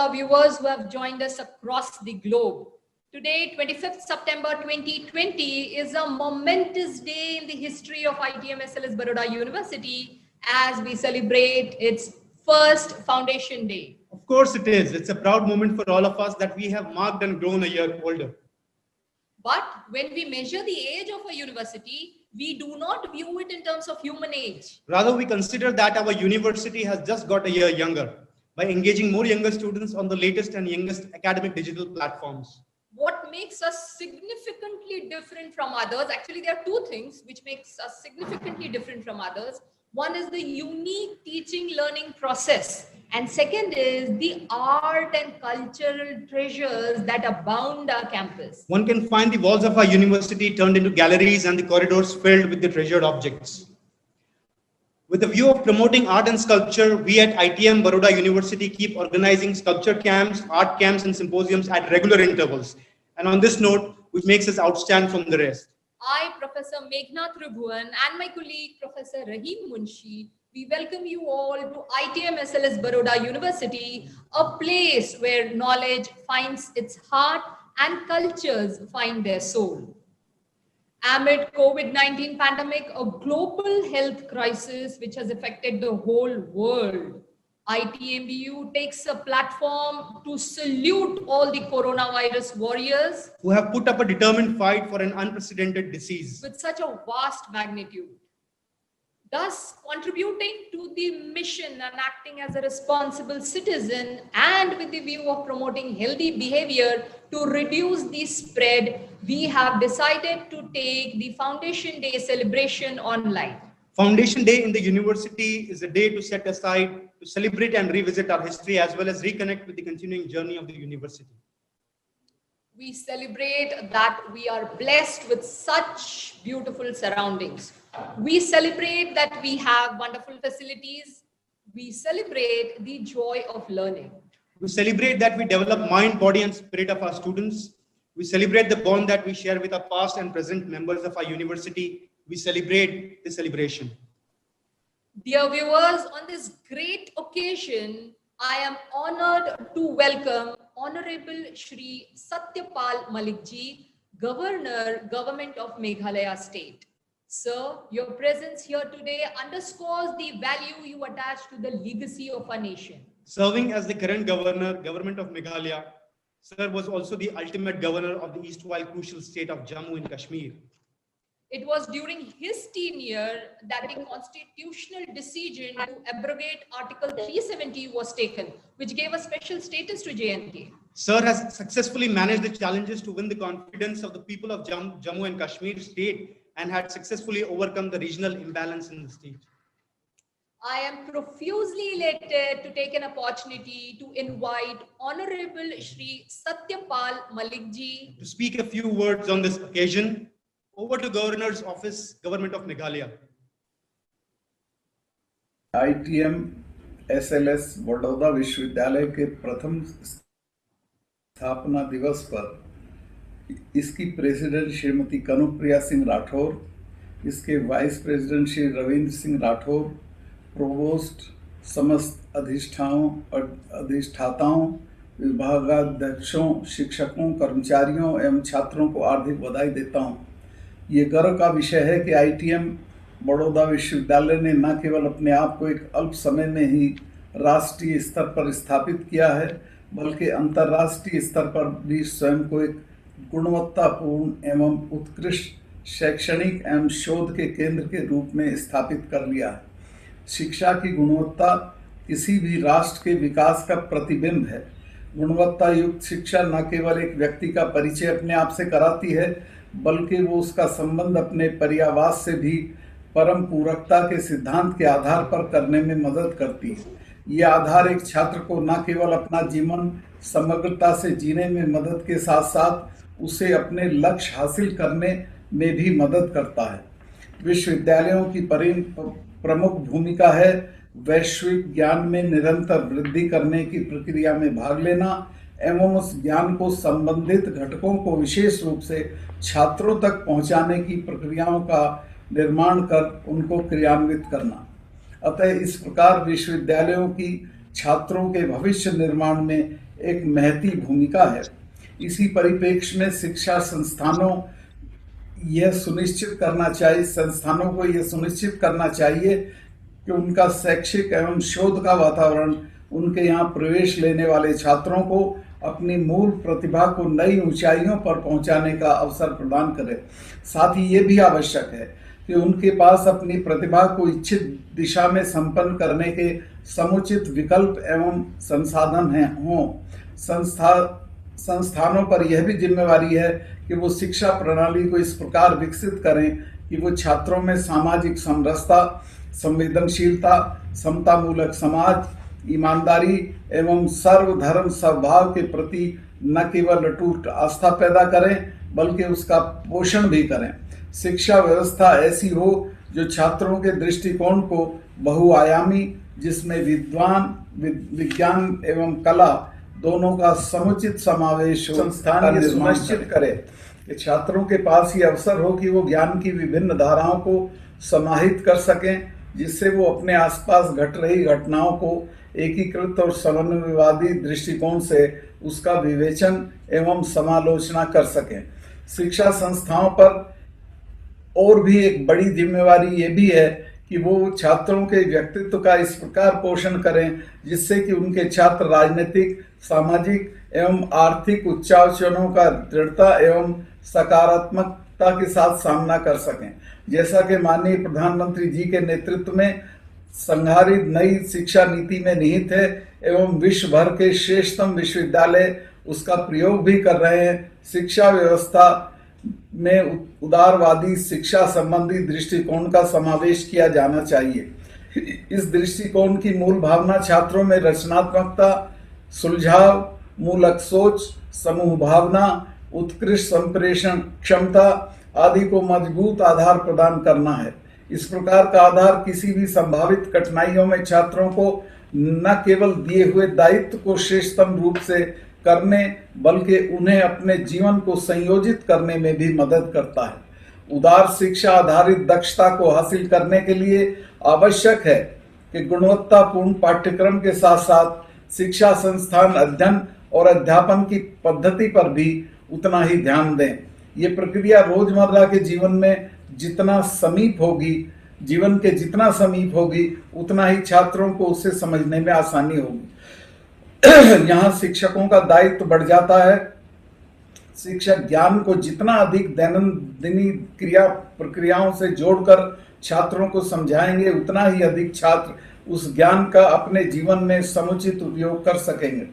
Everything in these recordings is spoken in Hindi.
our viewers who have joined us across the globe. Today, 25th September 2020, is a momentous day in the history of ITM SLS Baroda University as we celebrate its first Foundation Day. Of course it is. It's a proud moment for all of us that we have marked and grown a year older. But when we measure the age of a university, we do not view it in terms of human age. Rather, we consider that our university has just got a year younger by engaging more younger students on the latest and youngest academic digital platforms. What makes us significantly different from others? Actually, there are two things which makes us significantly different from others. One is the unique teaching learning process. And second is the art and cultural treasures that abound our campus. One can find the walls of our university turned into galleries and the corridors filled with the treasured objects. With the view of promoting art and sculpture, we at ITM Baroda University keep organizing sculpture camps, art camps, and symposiums at regular intervals. And on this note, which makes us outstand from the rest. I, Professor Meghna Tribhuwan, and my colleague, Professor Rahim Munshi, we welcome you all to ITM SLS Baroda University, a place where knowledge finds its heart and cultures find their soul. Amid COVID-19 pandemic, a global health crisis which has affected the whole world, ITMBU takes a platform to salute all the coronavirus warriors who have put up a determined fight for an unprecedented disease with such a vast magnitude, thus contributing to the mission and acting as a responsible citizen, and with the view of promoting healthy behavior to reduce the spread. We have decided to take the Foundation Day celebration online. Foundation Day in the university is a day to set aside to celebrate and revisit our history as well as reconnect with the continuing journey of the university. We celebrate that we are blessed with such beautiful surroundings. We celebrate that we have wonderful facilities. We celebrate the joy of learning. We celebrate that we develop mind, body, and spirit of our students. We celebrate the bond that we share with our past and present members of our university. We celebrate the celebration. Dear viewers, on this great occasion, I am honored to welcome Honorable Shri Satyapal Malik Ji, Governor, Government of Meghalaya State. Sir, your presence here today underscores the value you attach to the legacy of our nation. Serving as the current governor, Government of Meghalaya, Sir was also the ultimate governor of the erstwhile crucial state of Jammu and Kashmir. It was during his tenure that the constitutional decision to abrogate Article 370 was taken, which gave a special status to J&K. Sir has successfully managed the challenges to win the confidence of the people of Jammu and Kashmir state and had successfully overcome the regional imbalance in the state. I am profusely elated to take an opportunity to invite Honorable Shri Satyapal Malik Ji to speak a few words on this occasion. Over to Governor's Office, Government of Meghalaya. ITM SLS Baroda विश्वविद्यालय के प्रथम स्थापना दिवस पर इसकी प्रेसिडेंट श्रीमती कनुप्रिया सिंह राठौर, इसके vice president Shri Ravindra Singh Rathore, provost, समस्त अधिष्ठाताओं, विभागाध्यक्षों, शिक्षकों, कर्मचारियों एवं छात्रों को हार्दिक बधाई देता हूं। ये गर्व का विषय है कि ITM बड़ौदा विश्वविद्यालय ने न केवल अपने आप को एक अल्प समय में ही राष्ट्रीय स्तर पर स्थापित किया है, बल्कि अंतर्राष्ट्रीय स्तर पर भी स्वयं को एक गुणवत्तापूर्ण एवं उत्कृष्ट शैक्षणिक एवं शोध के केंद्र के रूप में स्थापित कर लिया है। शिक्षा की गुणवत्ता किसी भी राष्ट्र के विकास का प्रतिबिंब है। गुणवत्ता युक्त शिक्षा न केवल एक व्यक्ति का परिचय अपने आप से कराती है, बल्कि वो उसका संबंध अपने पर्यावास से भी परम पूरकता के सिद्धांत के आधार पर करने में मदद करती है। ये आधार एक छात्र को न केवल अपना जीवन समग्रता से जीने में मदद के साथ साथ उसे अपने लक्ष्य हासिल करने में भी मदद करता है। विश्वविद्यालयों की प्रमुख भूमिका है वैश्विक ज्ञान में निरंतर वृद्धि करने की प्रक्रिया में भाग लेना एवं उस ज्ञान को संबंधित घटकों को विशेष रूप से छात्रों तक पहुंचाने की प्रक्रियाओं का निर्माण कर उनको क्रियान्वित करना। अतः इस प्रकार विश्वविद्यालयों की छात्रों के भविष्य निर्माण में एक महती भूमिका है। इसी परिप्रेक्ष्य में शिक्षा संस्थानों को यह सुनिश्चित करना चाहिए कि उनका शैक्षिक एवं शोध का वातावरण उनके यहाँ प्रवेश लेने वाले छात्रों को अपनी मूल प्रतिभा को नई ऊंचाइयों पर पहुंचाने का अवसर प्रदान करे। साथ ही ये भी आवश्यक है कि उनके पास अपनी प्रतिभा को इच्छित दिशा में संपन्न करने के समुचित विकल्प एवं संसाधन हों। संस्थानों पर यह भी जिम्मेवारी है कि वो शिक्षा प्रणाली को इस प्रकार विकसित करें कि वो छात्रों में सामाजिक समरसता, संवेदनशीलता, समतामूलक समाज, ईमानदारी एवं सर्वधर्म सद्भाव के प्रति न केवल अटूट आस्था पैदा करें बल्कि उसका पोषण भी करें। शिक्षा व्यवस्था ऐसी हो जो छात्रों के दृष्टिकोण को बहुआयामी, जिसमें विज्ञान एवं कला दोनों का समुचित समावेश हो। संस्थान ये सुनिश्चित करे कि छात्रों के पास ये अवसर हो कि वो ज्ञान की विभिन्न धाराओं को समाहित कर सकें, जिससे वो अपने आसपास घट रही घटनाओं को एकीकृत और समन्वयवादी दृष्टिकोण से उसका विवेचन एवं समालोचना कर सकें। शिक्षा संस्थाओं पर और भी एक बड़ी जिम्मेवारी ये भी है कि वो छात्रों के व्यक्तित्व का इस प्रकार पोषण करें जिससे कि उनके छात्र राजनीतिक, सामाजिक एवं आर्थिक उच्चावचनों का दृढ़ता एवं सकारात्मकता के साथ सामना कर सकें। जैसा कि माननीय प्रधानमंत्री जी के नेतृत्व में संधारित नई शिक्षा नीति में निहित है एवं विश्व भर के श्रेष्ठतम विश्वविद्यालय उसका प्रयोग भी कर रहे हैं। शिक्षा व्यवस्था में उदारवादी शिक्षा संबंधी दृष्टिकोण का समावेश किया जाना चाहिए। इस दृष्टिकोण की मूल भावना छात्रों में रचनात्मकता, सुलझाव मूलक सोच, समूह भावना, उत्कृष्ट संप्रेषण क्षमता आदि को मजबूत आधार प्रदान करना है। इस प्रकार का आधार किसी भी संभावित कठिनाइयों में छात्रों को न केवल दिए हुए दायित्व को श्रेष्ठतम रूप से करने बल्कि उन्हें अपने जीवन को संयोजित करने में भी मदद करता है। उदार शिक्षा आधारित दक्षता को हासिल करने के लिए आवश्यक है कि गुणवत्तापूर्ण पाठ्यक्रम के साथ साथ शिक्षा संस्थान अध्ययन और अध्यापन की पद्धति पर भी उतना ही ध्यान दें। ये प्रक्रिया रोजमर्रा के जीवन में जितना समीप होगी उतना ही छात्रों को उसे समझने में आसानी होगी। यहाँ शिक्षकों का दायित्व बढ़ जाता है। शिक्षक ज्ञान को जितना अधिक दैनंदिनी प्रक्रियाओं से जोड़कर छात्रों को समझाएंगे उतना ही अधिक छात्र उस ज्ञान का अपने जीवन में समुचित उपयोग कर सकेंगे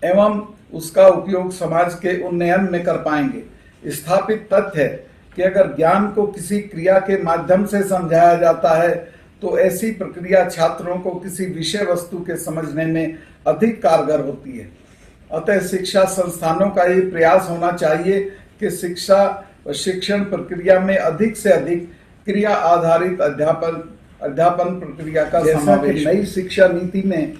एवं उसका उपयोग समाज के उन्नयन में कर पाएंगे। स्थापित तथ्य है कि अगर ज्ञान को किसी क्रिया के माध्यम से समझाया जाता है तो ऐसी प्रक्रिया छात्रों को किसी विषय वस्तु के समझने में अधिक कारगर होती है। अतः शिक्षा संस्थानों का ये प्रयास होना चाहिए कि शिक्षा व शिक्षण प्रक्रिया में अधिक से अधिक क्रिया आधारित अध्यापन प्रक्रिया का समावेश। नई शिक्षा नीति में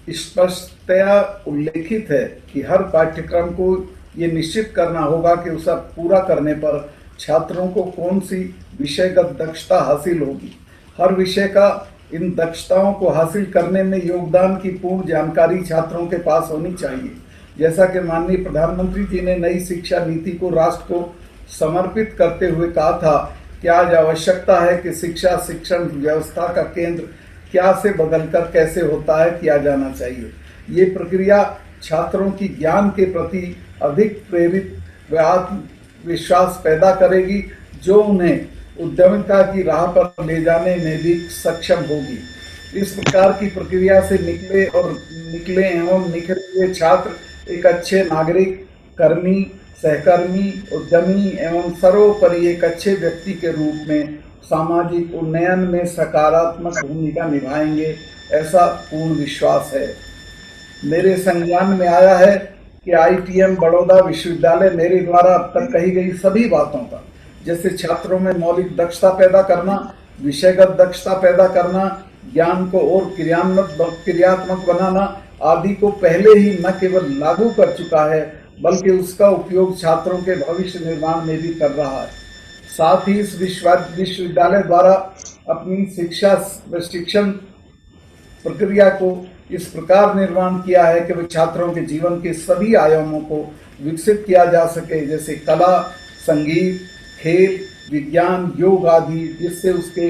स्पष्टतया उल्लेखित है कि हर पाठ्यक्रम को ये निश्चित करना होगा कि उसे पूरा करने पर छात्रों को कौन सी विषयगत दक्षता हासिल होगी। हर विषय का इन दक्षताओं को हासिल करने में योगदान की पूर्ण जानकारी छात्रों के पास होनी चाहिए। जैसा कि माननीय प्रधानमंत्री जी ने नई शिक्षा नीति को राष्ट्र को समर्पित करते हुए कहा था कि आज आवश्यकता है कि शिक्षण व्यवस्था का केंद्र क्या से बदलकर कैसे होता है किया जाना चाहिए। ये प्रक्रिया छात्रों की ज्ञान के प्रति अधिक प्रेरित व आत्मविश्वास पैदा करेगी जो उन्हें उद्यमिता की राह पर ले जाने में भी सक्षम होगी। इस प्रकार की प्रक्रिया से निकले एवं निखरे हुए छात्र एक अच्छे नागरिक, कर्मी, सहकर्मी, उद्यमी एवं सर्वोपरि एक अच्छे व्यक्ति के रूप में सामाजिक उन्नयन में सकारात्मक भूमिका निभाएंगे, ऐसा पूर्ण विश्वास है। मेरे संज्ञान में आया है कि ITM बड़ौदा विश्वविद्यालय मेरे द्वारा अब तक कही गई सभी बातों का, जैसे छात्रों में मौलिक दक्षता पैदा करना, विषयगत दक्षता पैदा करना, ज्ञान को और क्रियात्मक बनाना आदि को पहले ही न केवल लागू कर चुका है बल्कि उसका उपयोग छात्रों के भविष्य निर्माण में भी कर रहा है। साथ ही इस विश्वविद्यालय द्वारा अपनी शिक्षण प्रक्रिया को इस प्रकार निर्माण किया है कि वे छात्रों के जीवन के सभी आयामों को विकसित किया जा सके, जैसे कला, संगीत, खेल, विज्ञान, योग आदि, जिससे उसके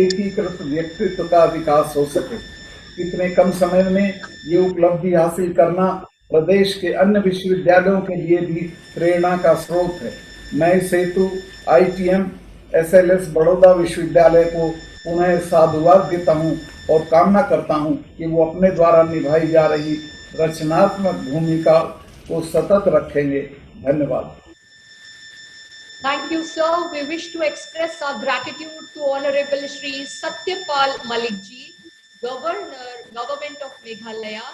एकीकृत व्यक्तित्व का विकास हो सके। इतने कम समय में ये उपलब्धि हासिल करना प्रदेश के अन्य विश्वविद्यालयों के लिए भी प्रेरणा का स्रोत है। मैं इस हेतु ITM SLS बड़ौदा विश्वविद्यालय को पुनः साधुवाद देता हूँ और कामना करता हूँ कि वो अपने द्वारा निभाई जा रही रचनात्मक भूमिका को सतत रखेंगे। धन्यवाद। Thank you, sir. We wish to express our gratitude to Honorable Shri Satyapal Malik ji, Governor, Government of Meghalaya,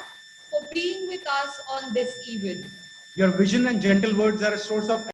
for being with us on this event. Your vision and gentle words are a source of